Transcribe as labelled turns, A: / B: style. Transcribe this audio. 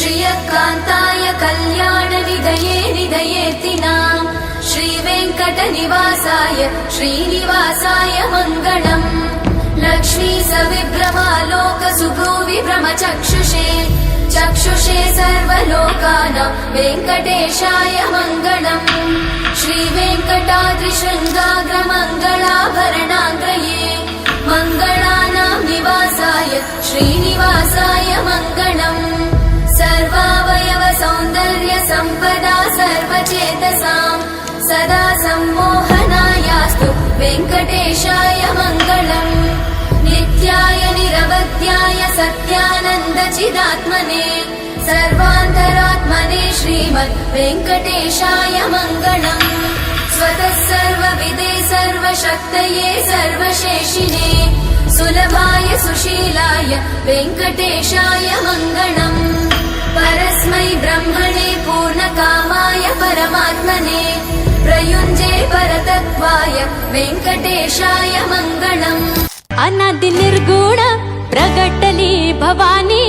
A: श्रियकान्ताय कल्याणनिधये निधयेऽर्तिनाम् श्रीवेङ्कटनिवासाय श्रीनिवासाय मङ्गलम् लक्ष्मी सविभ्रमालोकसुभ्रूविभ्रमचक्षुषे चक्षुषे सर्वलोकानां वेङ्कटेशाय मङ्गलम् श्रीवेङ्कटाद्रिशृङ्गाग्रमङ्गलाभरणाङ्गये मङ्गलानां निवासाय श्रीनिवासाय मङ्गलम् सर्वावयव सौन्दर्य सम्पदा सर्वचेतसां सदा सम्मोहनायास्तु वेङ्कटेशाय मङ्गलम् नित्याय निरवध्याय सत्यानन्दचिदात्मने सर्वान्तरात्मने श्रीमद् वेङ्कटेशाय मङ्गलम् स्वतः सर्वविदे सर्वशक्तये सर्वशेषिने सुलभाय सुशीलाय वेङ्कटेशाय मङ्गलम् परस्मै ब्रह्मणे पूर्णकामाय परमात्मने प्रयुञ्जे परतत्त्वाय वेङ्कटेशाय मङ्गलम्
B: अनादि निर्गुण प्रगटली भवानी